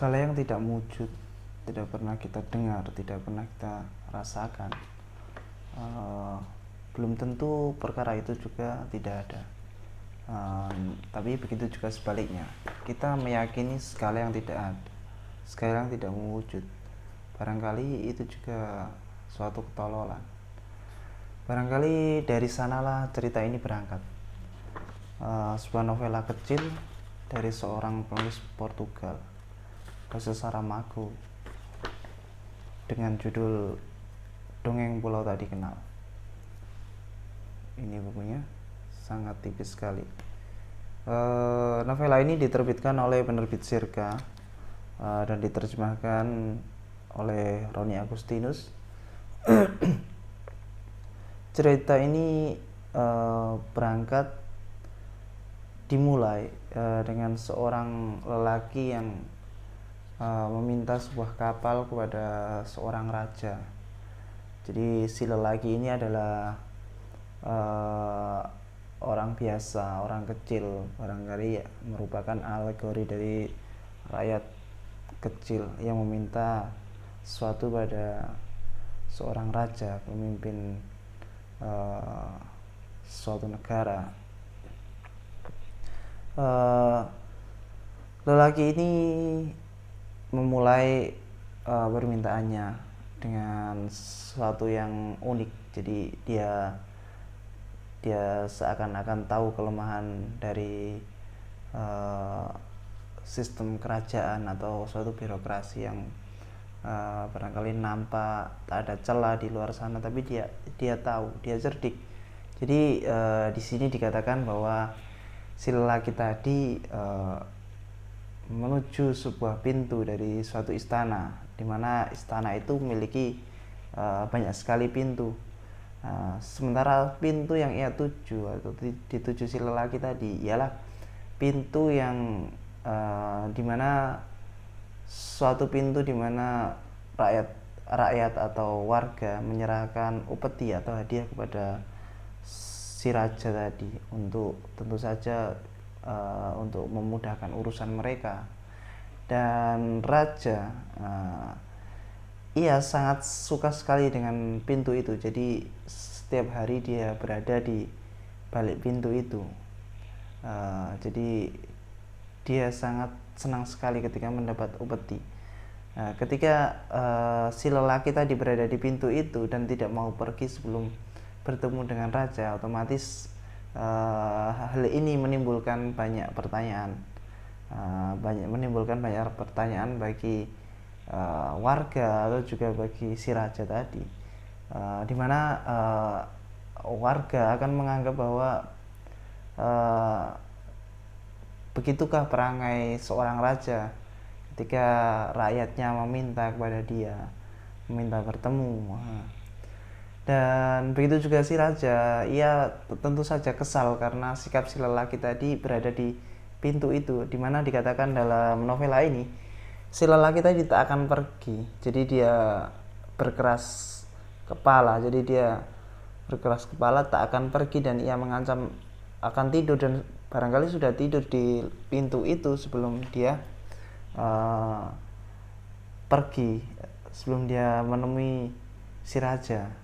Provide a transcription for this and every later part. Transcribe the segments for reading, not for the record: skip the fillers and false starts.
segala yang tidak wujud, tidak pernah kita dengar, tidak pernah kita rasakan, belum tentu perkara itu juga tidak ada. Tapi begitu juga sebaliknya, kita meyakini segala yang tidak ada, segala yang tidak mewujud, barangkali itu juga suatu ketololan. Barangkali dari sanalah cerita ini berangkat. Sebuah novela kecil dari seorang penulis Portugal, José Saramago, dengan judul Dongeng Pulau Tak Dikenal. Ini bukunya sangat tipis sekali. Novela ini diterbitkan oleh penerbit Sirka dan diterjemahkan oleh Roni Agustinus. Cerita ini berangkat dimulai dengan seorang lelaki yang meminta sebuah kapal kepada seorang raja. Jadi si lelaki ini adalah orang biasa, orang kecil, barangkali merupakan alegori dari rakyat kecil yang meminta sesuatu pada seorang raja, pemimpin suatu negara. Lelaki ini memulai permintaannya dengan sesuatu yang unik. Jadi dia seakan-akan tahu kelemahan dari sistem kerajaan atau suatu birokrasi yang barangkali nampak tak ada celah di luar sana, tapi dia tahu, dia cerdik. Jadi di sini dikatakan bahwa si lelaki tadi menuju sebuah pintu dari suatu istana, di mana istana itu memiliki banyak sekali pintu. Sementara pintu yang ia tuju atau dituju si lelaki tadi ialah pintu yang dimana suatu pintu dimana rakyat atau warga menyerahkan upeti atau hadiah kepada si raja tadi untuk tentu saja untuk memudahkan urusan mereka. Dan raja ia sangat suka sekali dengan pintu itu, jadi setiap hari dia berada di balik pintu itu. Jadi dia sangat senang sekali ketika mendapat upeti. Ketika si lelaki tadi berada di pintu itu dan tidak mau pergi sebelum bertemu dengan raja, otomatis hal ini menimbulkan banyak pertanyaan, bagi warga atau juga bagi si raja tadi, di mana warga akan menganggap bahwa begitukah perangai seorang raja ketika rakyatnya meminta kepada dia, meminta bertemu. Dan begitu juga si raja, ia tentu saja kesal karena sikap si lelaki tadi berada di pintu itu, dimana dikatakan dalam novela ini si lelaki tadi tak akan pergi. Jadi dia berkeras kepala, tak akan pergi, dan ia mengancam akan tidur, dan barangkali sudah tidur di pintu itu sebelum dia pergi, sebelum dia menemui si raja.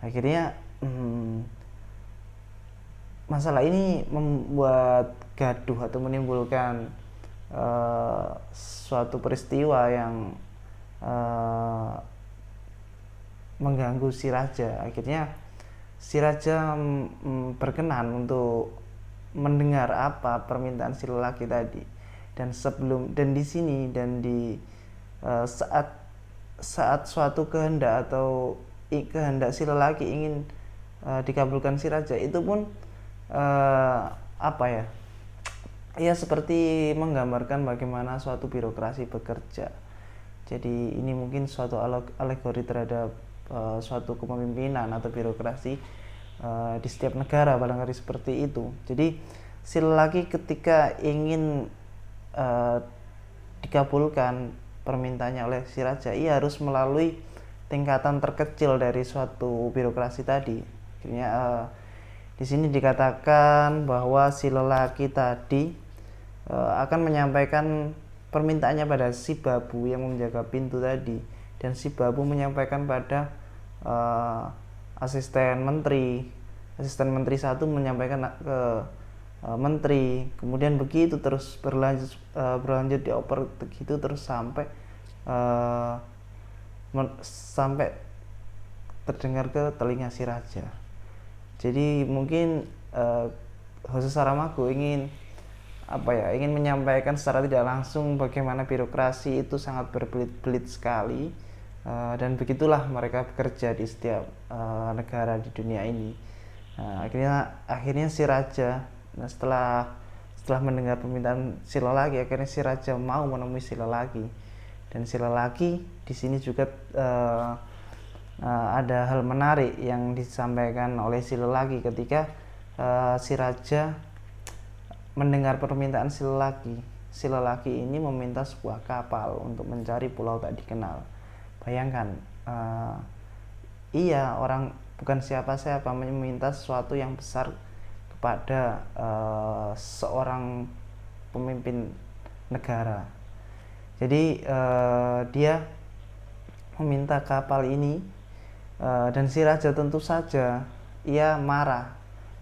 Akhirnya masalah ini membuat gaduh atau menimbulkan suatu peristiwa yang mengganggu si raja. Akhirnya si raja berkenan untuk mendengar apa permintaan si lelaki tadi. Dan di sini saat suatu kehendak atau kehendak si lelaki ingin dikabulkan si raja, itu pun ia seperti menggambarkan bagaimana suatu birokrasi bekerja. Jadi ini mungkin suatu alegori terhadap suatu kepemimpinan atau birokrasi di setiap negara, barangkali seperti itu. Jadi si lelaki ketika ingin dikabulkan permintaannya oleh si raja, ia harus melalui tingkatan terkecil dari suatu birokrasi tadi. Akhirnya di sini dikatakan bahwa si lelaki tadi akan menyampaikan permintaannya pada si babu yang menjaga pintu tadi, dan si babu menyampaikan pada asisten menteri satu menyampaikan ke menteri, kemudian begitu terus berlanjut dioper begitu terus sampai terdengar ke telinga si raja. Jadi mungkin Hose Saramago ingin menyampaikan secara tidak langsung bagaimana birokrasi itu sangat berbelit-belit sekali, dan begitulah mereka bekerja di setiap negara di dunia ini. Akhirnya si raja, setelah mendengar permintaan si lelaki, akhirnya si raja mau menemui si lelaki. Dan si lelaki di sini juga ada hal menarik yang disampaikan oleh si lelaki ketika si raja mendengar permintaan si lelaki. Si lelaki ini meminta sebuah kapal untuk mencari pulau tak dikenal. Bayangkan, orang bukan siapa-siapa meminta sesuatu yang besar kepada seorang pemimpin negara. Jadi dia meminta kapal ini, dan si raja tentu saja ia marah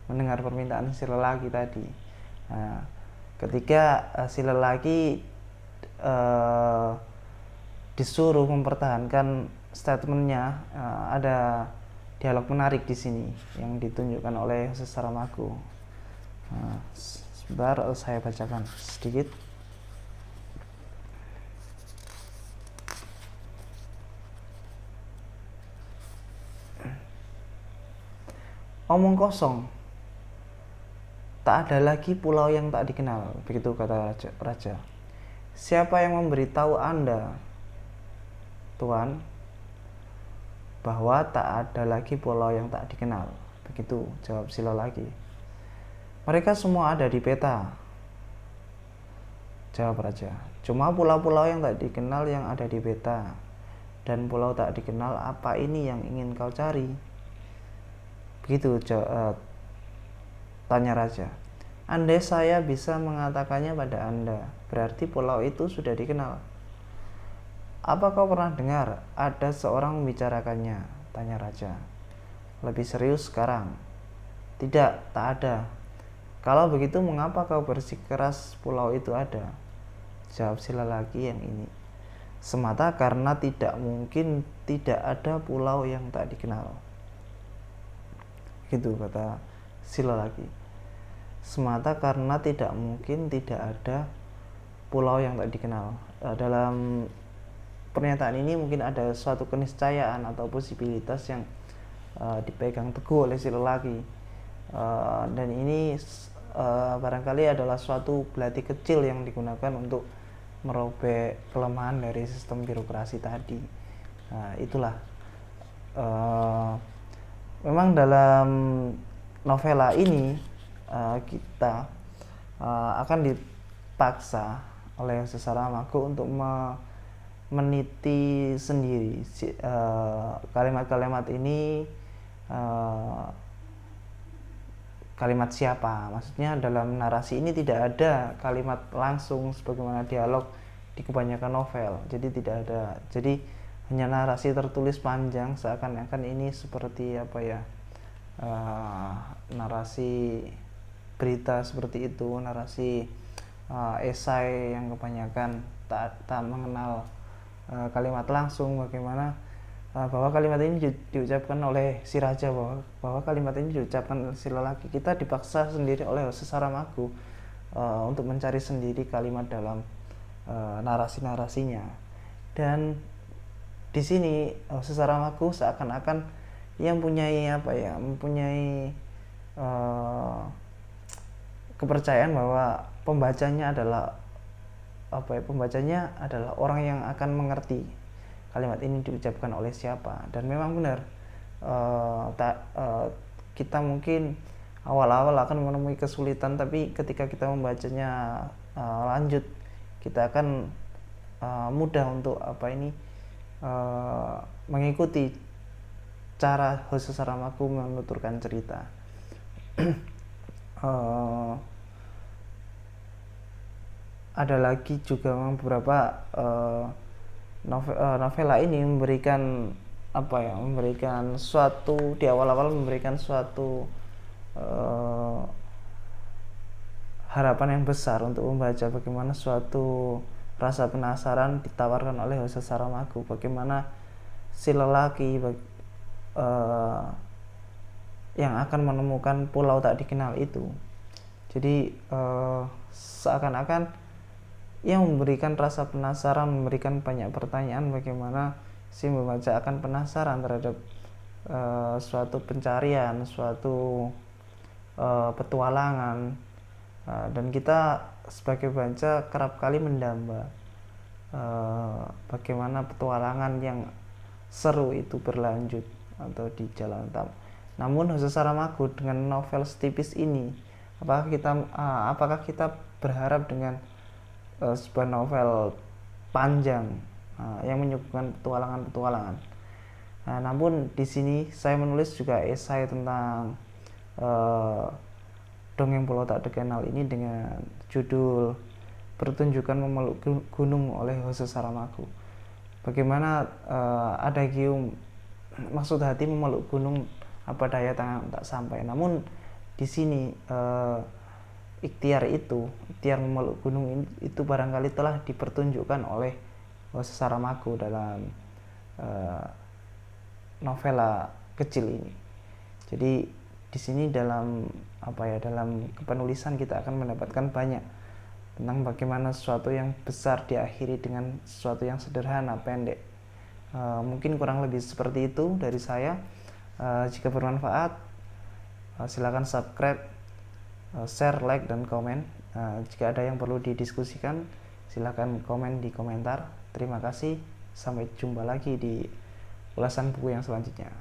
mendengar permintaan si lelaki tadi. Ketika si lelaki disuruh mempertahankan statementnya, ada dialog menarik di sini yang ditunjukkan oleh Hose Saramago. Sebentar, saya bacakan sedikit. Omong kosong, tak ada lagi pulau yang tak dikenal, begitu kata raja. Siapa yang memberitahu Anda, Tuan, bahwa tak ada lagi pulau yang tak dikenal? Begitu jawab si lelaki. Mereka semua ada di peta, jawab raja. Cuma pulau-pulau yang tak dikenal yang ada di peta. Dan pulau tak dikenal apa ini yang ingin kau cari? Begitu tanya raja. Andai saya bisa mengatakannya pada Anda, berarti pulau itu sudah dikenal. Apa kau pernah dengar ada seorang membicarakannya? Tanya raja. Lebih serius sekarang. Tidak, tak ada. Kalau begitu mengapa kau bersikeras pulau itu ada? Jawab si lelaki yang ini. Semata karena tidak mungkin tidak ada pulau yang tak dikenal. Gitu kata si lelaki. Semata karena tidak mungkin tidak ada pulau yang tak dikenal. Dalam pernyataan ini mungkin ada suatu keniscayaan atau posibilitas yang dipegang teguh oleh si lelaki, dan ini barangkali adalah suatu belati kecil yang digunakan untuk merobek kelemahan dari sistem birokrasi tadi. Itulah memang dalam novela ini kita akan dipaksa oleh Hose Saramago untuk meniti sendiri kalimat-kalimat ini, kalimat siapa. Maksudnya dalam narasi ini tidak ada kalimat langsung sebagaimana dialog di kebanyakan novel. Jadi tidak ada. Jadi hanya narasi tertulis panjang, seakan-akan ini seperti narasi berita seperti itu, narasi esai yang kebanyakan tak mengenal kalimat langsung, bagaimana bahwa kalimat ini diucapkan oleh si raja, bahwa kalimat ini diucapkan oleh si lelaki. Kita dipaksa sendiri oleh Hose Saramago untuk mencari sendiri kalimat dalam narasi-narasinya. Dan di sini Hose Saramago seakan-akan yang mempunyai kepercayaan bahwa pembacanya adalah orang yang akan mengerti kalimat ini diucapkan oleh siapa. Dan memang benar, kita mungkin awal-awal akan menemui kesulitan, tapi ketika kita membacanya lanjut, kita akan mudah untuk mengikuti cara Hose Saramago menuturkan cerita. ada lagi juga memang beberapa novela ini memberikan memberikan suatu di awal-awal memberikan suatu harapan yang besar untuk membaca, bagaimana suatu rasa penasaran ditawarkan oleh Jose Saramago, bagaimana si lelaki yang akan menemukan pulau tak dikenal itu. Jadi seakan-akan yang memberikan rasa penasaran, memberikan banyak pertanyaan, bagaimana si membaca akan penasaran terhadap suatu pencarian, suatu petualangan, dan kita sebagai baca kerap kali mendamba bagaimana petualangan yang seru itu berlanjut atau di jalan tam. Namun Jose Saramago dengan novel setipis ini, apakah kita berharap dengan sebuah novel panjang yang menyuguhkan petualangan-petualangan? Namun di sini saya menulis juga esai tentang Dongeng Pulau Tak Dikenal ini dengan judul Pertunjukan Memeluk Gunung oleh Jose Saramago. Bagaimana adagium maksud hati memeluk gunung, apa daya tangan tak sampai. Namun di sini ikhtiar memeluk gunung itu barangkali telah dipertunjukkan oleh Jose Saramago dalam novela kecil ini. Jadi di sini dalam kepenulisan kita akan mendapatkan banyak tentang bagaimana sesuatu yang besar diakhiri dengan sesuatu yang sederhana, pendek. Mungkin kurang lebih seperti itu dari saya. Jika bermanfaat, silakan subscribe, share, like, dan komen. Jika ada yang perlu didiskusikan, silakan komen di komentar. Terima kasih, sampai jumpa lagi di ulasan buku yang selanjutnya.